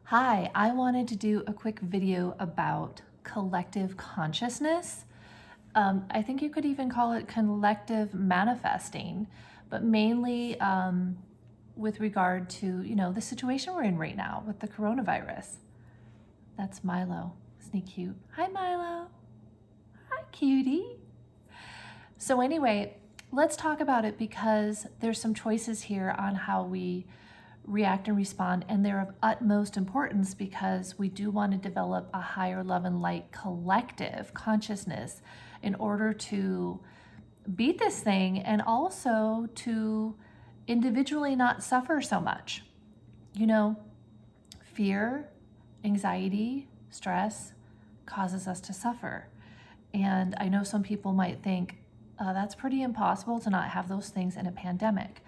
Hi, I wanted to do a quick video about collective consciousness. I think you could even call it collective manifesting, but mainly with regard to, the situation we're in right now with the coronavirus. That's Milo. Isn't he cute? Hi, Milo. Hi, cutie. So anyway, let's talk about it because there's some choices here on how we react and respond, and they're of utmost importance because we do want to develop a higher love and light collective consciousness in order to beat this thing and also to individually not suffer so much. Fear, anxiety, stress causes us to suffer. And I know some people might think that's pretty impossible to not have those things in a pandemic.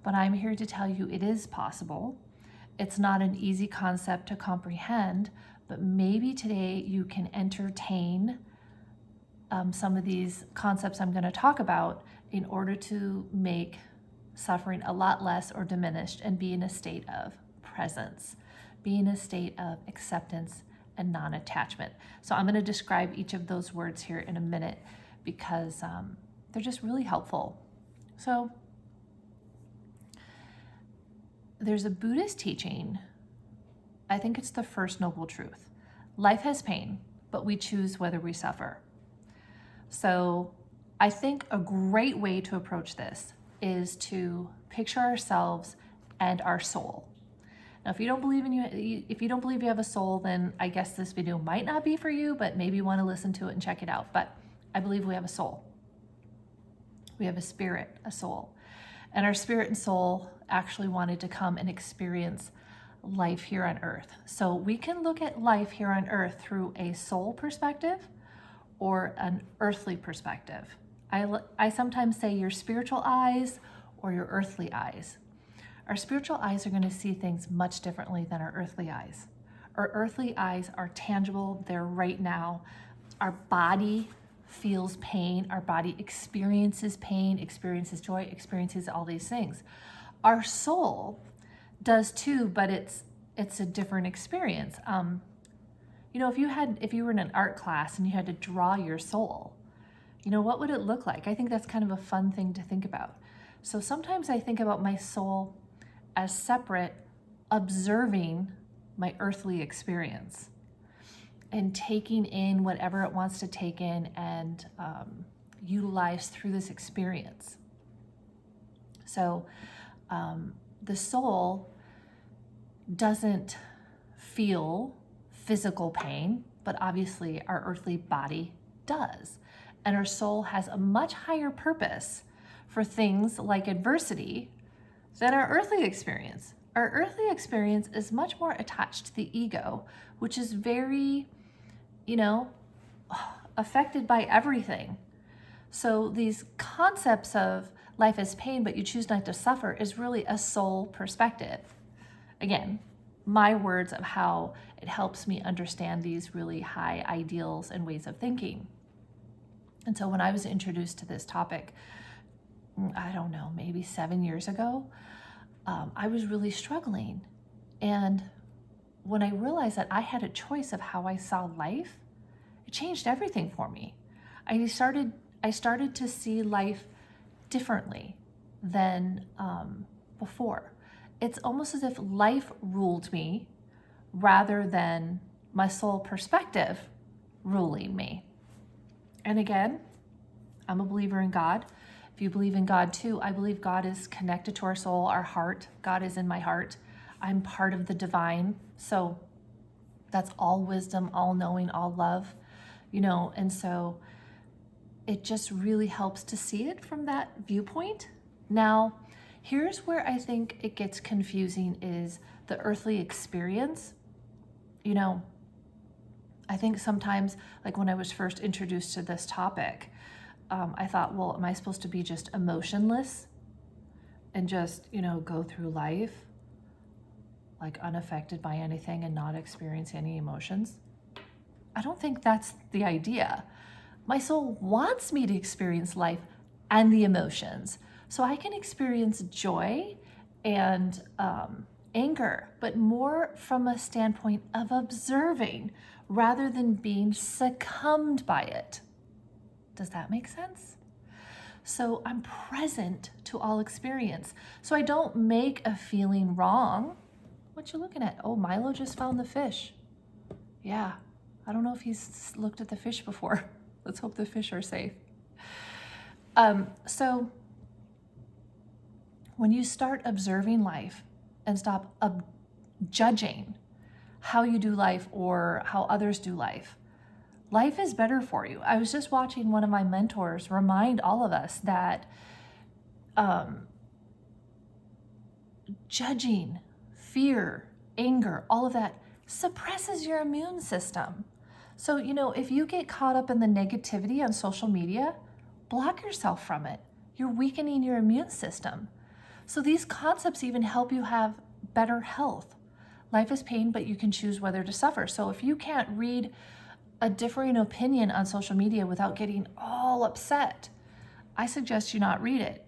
But I'm here to tell you it is possible. It's not an easy concept to comprehend, but maybe today you can entertain some of these concepts I'm going to talk about in order to make suffering a lot less or diminished and be in a state of presence, be in a state of acceptance and non-attachment. So I'm going to describe each of those words here in a minute because they're just really helpful. So there's a Buddhist teaching, I think it's the first noble truth. Life has pain, but we choose whether we suffer. So I think a great way to approach this is to picture ourselves and our soul. Now, if you don't believe you have a soul, then I guess this video might not be for you, but maybe you want to listen to it and check it out. But I believe we have a soul. We have a spirit, a soul. And our spirit and soul actually wanted to come and experience life here on earth. So we can look at life here on earth through a soul perspective or an earthly perspective. I sometimes say your spiritual eyes or your earthly eyes. Our spiritual eyes are going to see things much differently than our earthly eyes. Our earthly eyes are tangible, they're right now. Our body feels pain, our body experiences pain, experiences joy, experiences all these things. Our soul does too, but it's a different experience. If you were in an art class and you had to draw your soul, what would it look like? I think that's kind of a fun thing to think about. So sometimes I think about my soul as separate, observing my earthly experience and taking in whatever it wants to take in and utilize through this experience. So the soul doesn't feel physical pain, but obviously our earthly body does. And our soul has a much higher purpose for things like adversity than our earthly experience. Our earthly experience is much more attached to the ego, which is very, affected by everything. So these concepts of life as pain, but you choose not to suffer is really a soul perspective. Again, my words of how it helps me understand these really high ideals and ways of thinking. And so when I was introduced to this topic, I don't know, maybe 7 years ago, I was really struggling. And when I realized that I had a choice of how I saw life, it changed everything for me. I started to see life differently than before. It's almost as if life ruled me rather than my soul perspective ruling me. And again, I'm a believer in God. If you believe in God too, I believe God is connected to our soul, our heart. God is in my heart. I'm part of the divine. So that's all wisdom, all knowing, all love, and so it just really helps to see it from that viewpoint. Now, here's where I think it gets confusing is the earthly experience. I think sometimes, like when I was first introduced to this topic, I thought, well, am I supposed to be just emotionless and just, go through life like unaffected by anything and not experience any emotions? I don't think that's the idea. My soul wants me to experience life and the emotions so I can experience joy and anger, but more from a standpoint of observing rather than being succumbed by it. Does that make sense? So I'm present to all experience. So I don't make a feeling wrong. What you looking at? Oh, Milo just found the fish. Yeah, I don't know if he's looked at the fish before. Let's hope the fish are safe. So when you start observing life and stop judging how you do life or how others do life, life is better for you. I was just watching one of my mentors remind all of us that judging, fear, anger, all of that suppresses your immune system. So, if you get caught up in the negativity on social media, block yourself from it. You're weakening your immune system. So these concepts even help you have better health. Life is pain, but you can choose whether to suffer. So if you can't read a differing opinion on social media without getting all upset, I suggest you not read it.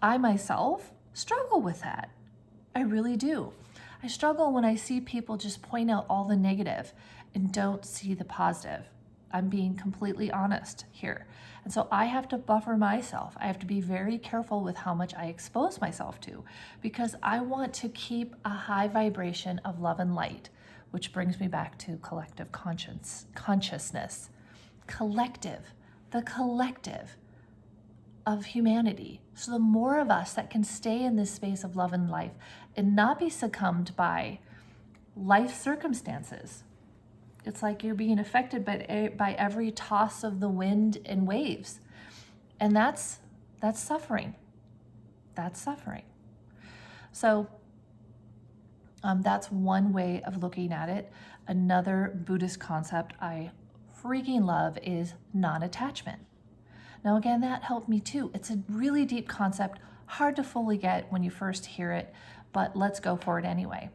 I myself struggle with that. I really do. I struggle when I see people just point out all the negative and don't see the positive. I'm being completely honest here. And so I have to buffer myself. I have to be very careful with how much I expose myself to, because I want to keep a high vibration of love and light, which brings me back to collective consciousness. The collective of humanity. So the more of us that can stay in this space of love and life and not be succumbed by life circumstances. It's like you're being affected by every toss of the wind and waves. And that's suffering. That's suffering. So that's one way of looking at it. Another Buddhist concept I freaking love is non-attachment. Now again, that helped me too. It's a really deep concept, hard to fully get when you first hear it, but let's go for it anyway.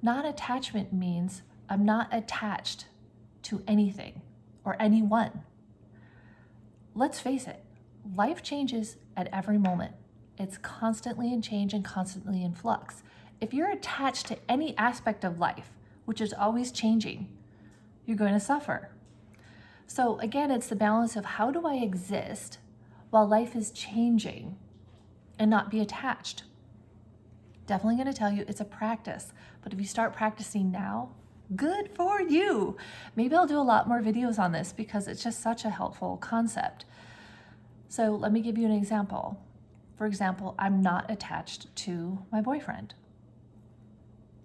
Non-attachment means I'm not attached to anything or anyone. Let's face it, life changes at every moment. It's constantly in change and constantly in flux. If you're attached to any aspect of life, which is always changing, you're going to suffer. So again, it's the balance of how do I exist while life is changing and not be attached. Definitely going to tell you it's a practice, but if you start practicing now, good for you. Maybe I'll do a lot more videos on this because it's just such a helpful concept. So let me give you an example. For example, I'm not attached to my boyfriend.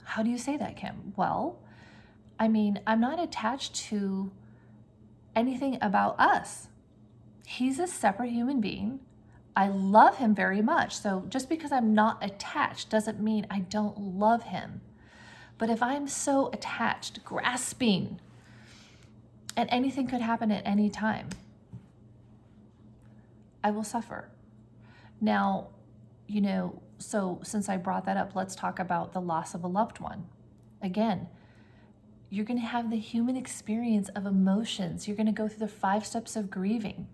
How do you say that, Kim? Well, I'm not attached to anything about us. He's a separate human being. I love him very much. So just because I'm not attached doesn't mean I don't love him. But if I'm so attached, grasping, and anything could happen at any time, I will suffer. Now, so since I brought that up, let's talk about the loss of a loved one. Again, you're going to have the human experience of emotions. You're going to go through the 5 steps of grieving.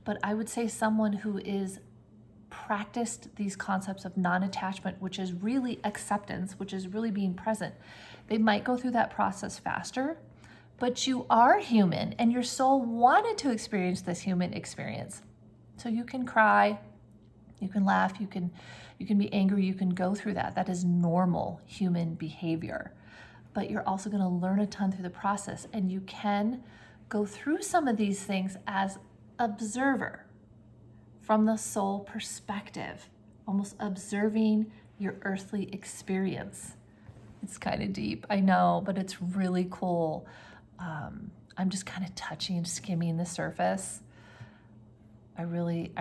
But I would say someone who is practiced these concepts of non-attachment, which is really acceptance, which is really being present, they might go through that process faster, but you are human and your soul wanted to experience this human experience. So you can cry, you can laugh, you can be angry, you can go through that. That is normal human behavior. But you're also going to learn a ton through the process, and you can go through some of these things as observer from the soul perspective, almost observing your earthly experience. It's kind of deep, I know, but it's really cool. I'm just kind of touching, skimming the surface. I really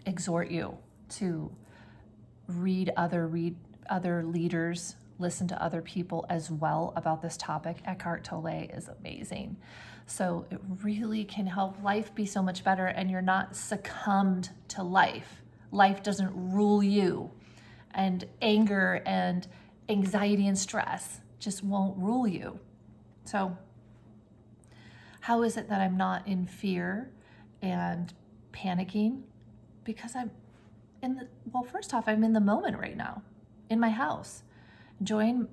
exhort you to read other leaders, listen to other people as well about this topic. Eckhart Tolle is amazing. So it really can help life be so much better, and you're not succumbed to life. Life doesn't rule you, and anger and anxiety and stress just won't rule you. So how is it that I'm not in fear and panicking? Because first off, I'm in the moment right now. in my house, enjoying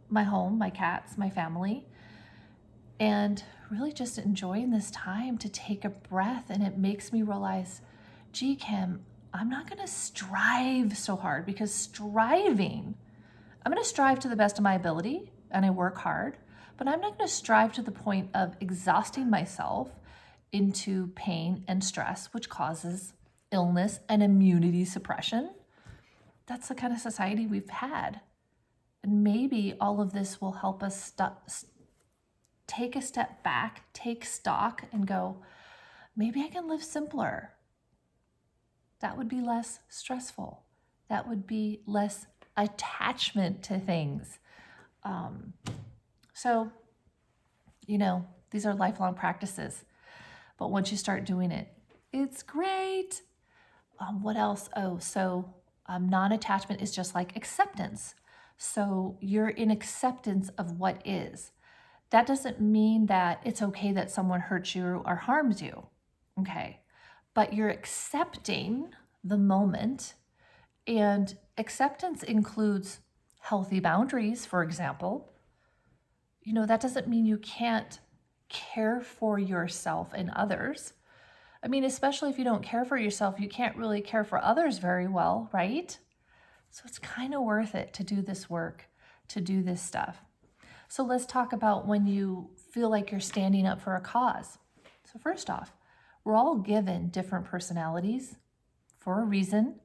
my home, my cats, my family, and really just enjoying this time to take a breath. And it makes me realize, gee, Kim, I'm not going to strive so hard, because I'm going to strive to the best of my ability and I work hard, but I'm not going to strive to the point of exhausting myself into pain and stress, which causes illness and immunity suppression. That's the kind of society we've had. And maybe all of this will help us take a step back, take stock, and go, maybe I can live simpler. That would be less stressful. That would be less attachment to things. So, these are lifelong practices. But once you start doing it, it's great. What else? Non-attachment is just like acceptance. So you're in acceptance of what is. That doesn't mean that it's okay that someone hurts you or harms you, okay? But you're accepting the moment, and acceptance includes healthy boundaries, for example. That doesn't mean you can't care for yourself and others. I mean, especially if you don't care for yourself, you can't really care for others very well, right? So it's kind of worth it to do this work, to do this stuff. So let's talk about when you feel like you're standing up for a cause. So first off, we're all given different personalities for a reason.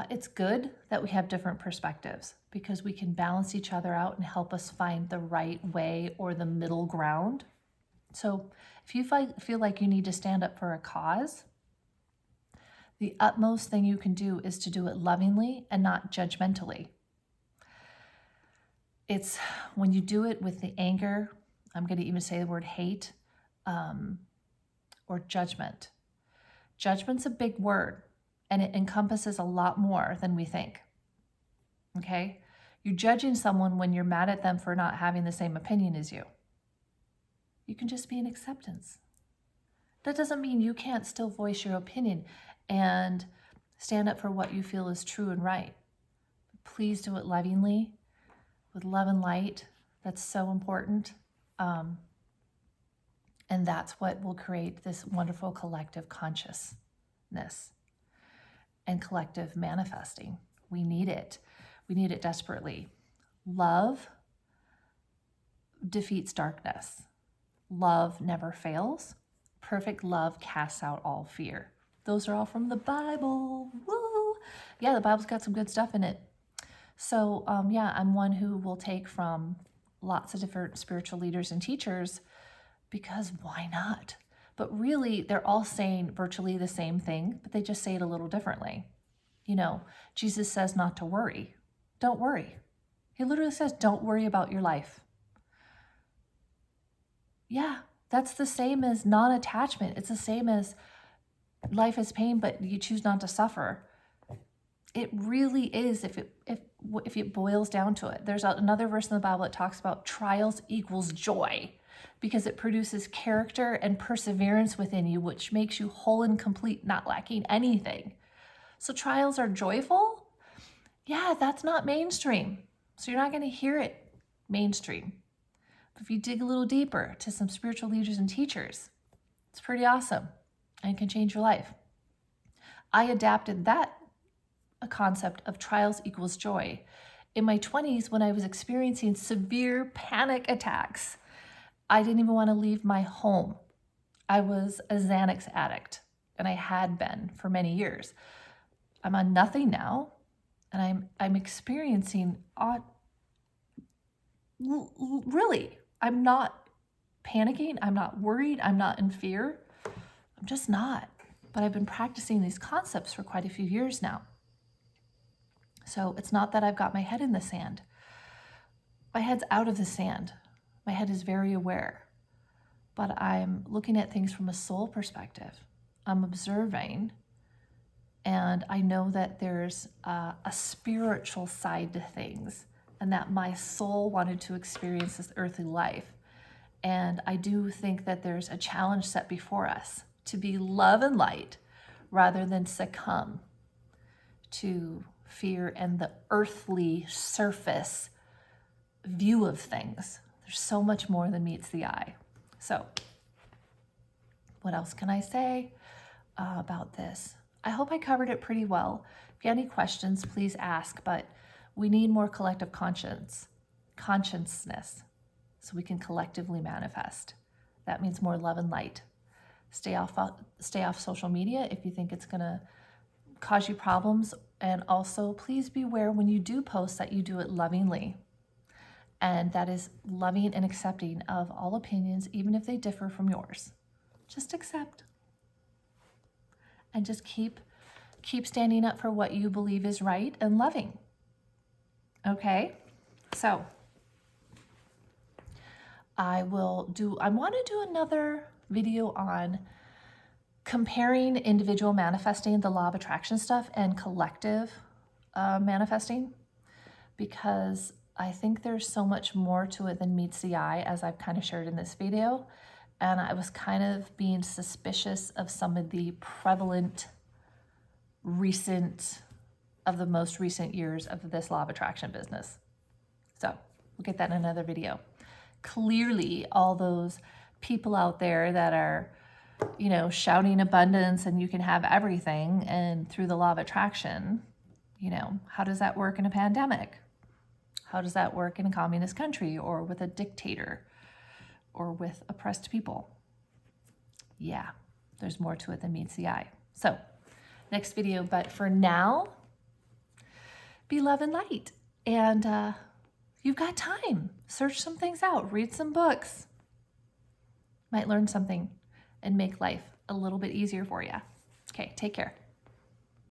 It's good that we have different perspectives, because we can balance each other out and help us find the right way or the middle ground. So if you feel like you need to stand up for a cause, the utmost thing you can do is to do it lovingly and not judgmentally. It's when you do it with the anger, I'm going to even say the word hate, or judgment. Judgment's a big word, and it encompasses a lot more than we think. Okay? You're judging someone when you're mad at them for not having the same opinion as you. You can just be in acceptance. That doesn't mean you can't still voice your opinion and stand up for what you feel is true and right. Please do it lovingly, with love and light. That's so important. And that's what will create this wonderful collective consciousness and collective manifesting. We need it. We need it desperately. Love defeats darkness. Love never fails. Perfect love casts out all fear. Those are all from the Bible. Woo! Yeah, the Bible's got some good stuff in it. So, I'm one who will take from lots of different spiritual leaders and teachers, because why not? But really, they're all saying virtually the same thing, but they just say it a little differently. Jesus says not to worry. Don't worry. He literally says, don't worry about your life. Yeah, that's the same as non-attachment. It's the same as life is pain, but you choose not to suffer. It really is, if it boils down to it. There's another verse in the Bible that talks about trials equals joy, because it produces character and perseverance within you, which makes you whole and complete, not lacking anything. So trials are joyful? Yeah, that's not mainstream. So you're not going to hear it mainstream. But if you dig a little deeper to some spiritual leaders and teachers, it's pretty awesome and can change your life. I adapted that a concept of trials equals joy in my 20s when I was experiencing severe panic attacks. I didn't even want to leave my home. I was a Xanax addict, and I had been for many years. I'm on nothing now, and I'm experiencing really, I'm not panicking, I'm not worried, I'm not in fear. I'm just not. But I've been practicing these concepts for quite a few years now. So it's not that I've got my head in the sand. My head's out of the sand. My head is very aware. But I'm looking at things from a soul perspective. I'm observing, and I know that there's a spiritual side to things, and that my soul wanted to experience this earthly life. And I do think that there's a challenge set before us to be love and light rather than succumb to fear and the earthly surface view of things. There's so much more than meets the eye. So what else can I say about this? I hope I covered it pretty well. If you have any questions, please ask, but we need more collective consciousness, so we can collectively manifest. That means more love and light. Stay off social media if you think it's gonna cause you problems. And also, please beware when you do post that you do it lovingly. And that is loving and accepting of all opinions, even if they differ from yours. Just accept. And just keep standing up for what you believe is right and loving. Okay? So I want to do another video on comparing individual manifesting, the law of attraction stuff, and collective manifesting, because I think there's so much more to it than meets the eye, as I've kind of shared in this video. And I was kind of being suspicious of some of the prevalent the most recent years of this law of attraction business. So we'll get that in another video. Clearly, all those people out there that are, shouting abundance and you can have everything, and through the law of attraction, how does that work in a pandemic? How does that work in a communist country, or with a dictator, or with oppressed people? Yeah, there's more to it than meets the eye. So next video, but for now, be love and light. And you've got time. Search some things out, read some books. Might learn something and make life a little bit easier for you. Okay, take care.